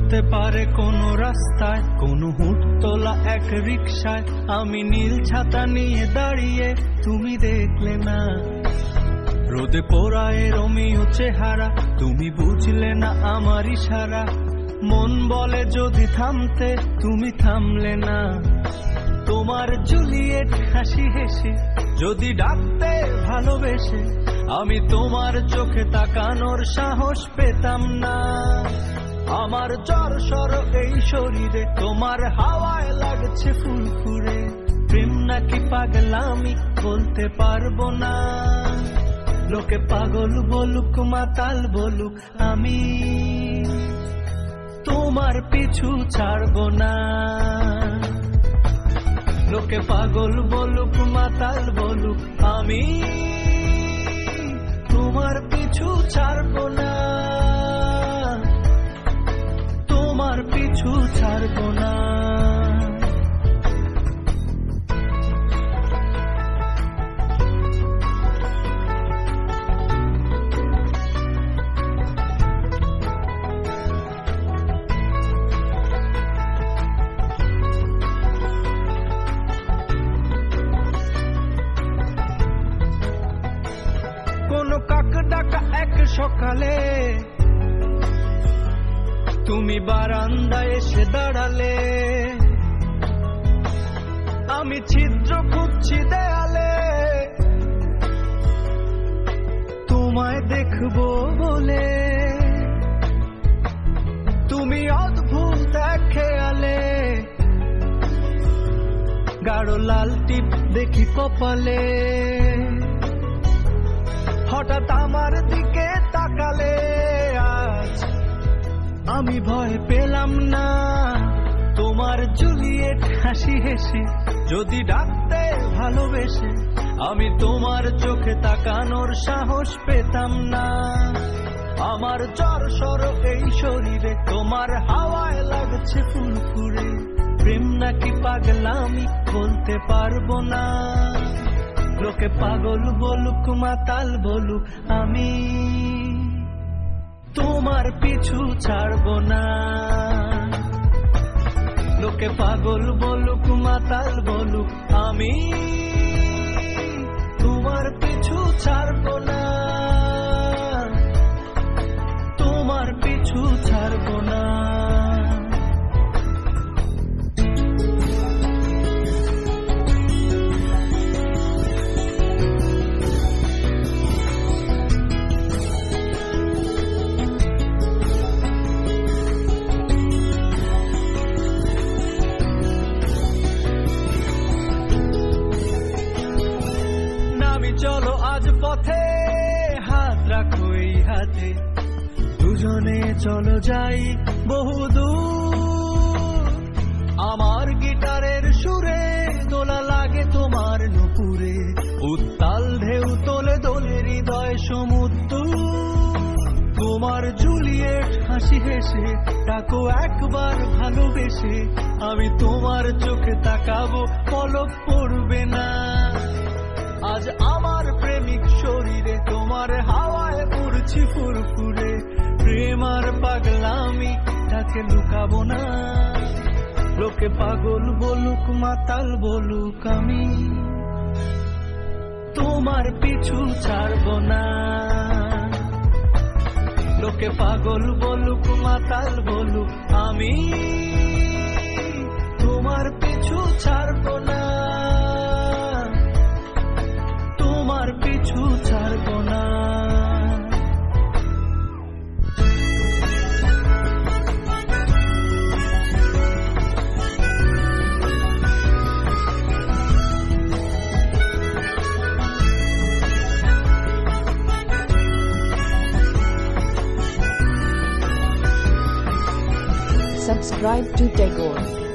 হতে পারে কোনো রাস্তায়, কোনো হুটতোলা এক রিকশায় আমি নীল ছাতা নিয়ে দাঁড়িয়ে, তুমি দেখলে না রোদে পোড়ায় রোমিও চেহারা, তুমি বুঝলে না আমার ইশারা। মন বলে যদি থামতে, তুমি থামলে না। তোমার জুলিয়েট হাসি হেসে যদি ডাকতে ভালোবেসে, আমি তোমার চোখে তাকানোর সাহস পেতাম না। আমার জ্বর সর এই শরীরে, তোমার হাওয়ায় লাগছে ফুরফুরে। প্রেম নাকি পাগলামি বলতে পারবো না। লোকে পাগল বলুক মাতাল বলুক, আমি তোমার পিছু ছাড়বো না। লোকে পাগল বলুক মাতাল বলুক, আমি তোমার পিছু ছাড়বো না। তোমার পিছু ছাড়বো না। কোন কাক ডাকা এক সকালে তুমি বারান্দায় এসে দাঁড়ালে, আমি ছিদ্র খুঁজছি দেয়ালে তোমায় দেখবো বলে। তুমি অদ্ভুত এক খেয়ালে, গাঢ় লাল টিপ দেখি কপালে। হঠাৎ আমার দিকে তাকালে, আজ আমি ভয় পেলাম না। তোমার জুলিয়েট হাসি হেসে যদি ডাকতে ভালোবেসে, আমি তোমার চোখে তাকানোর সাহস পেতাম না। আমার জ্বর সর এই শরীরে, তোমার হাওয়ায় লাগছে ফুরফুরে। প্রেম নাকি পাগলামি বলতে পারবো না। লোকে পাগল বলুক মাতাল বলুক, আমি তোমার পিছু ছাড়বো না। লোকে পাগল বলুক মাতাল বলুক, আমি তোমার পিছু ছাড়বো না। তোমার পিছু ছাড়বো না। চলো আজ পথে, হাত রাখো এই হাতে, দুজনে চলো যাই বহুদূর। আমার গিটারের সুরে দোলা লাগে তোমার নুপুরে, উত্তাল ঢেউ তোলে দোলে হৃদয় সমুদ্র। তোমার জুলিয়েট হাসি হেসে ডাকো একবার ভালোবেসে, আমি তোমার চোখে তাকাবো পলক পড়বে না। আজ আমার প্রেমিক শরীরে তোমার হাওয়ায় উড়ছি ফুরফুরে। প্রেম আর পাগলামি তাকে লুকাবো না। লোকে পাগল বলুক মাতাল বলুক, আমি তোমার পিছু ছাড়বো না। লোকে পাগল বলুক মাতাল বলুক, আমি তোমার পিছু ছাড়বো না। তোমার পিছু ছাড়বো না। Subscribe to Tagore.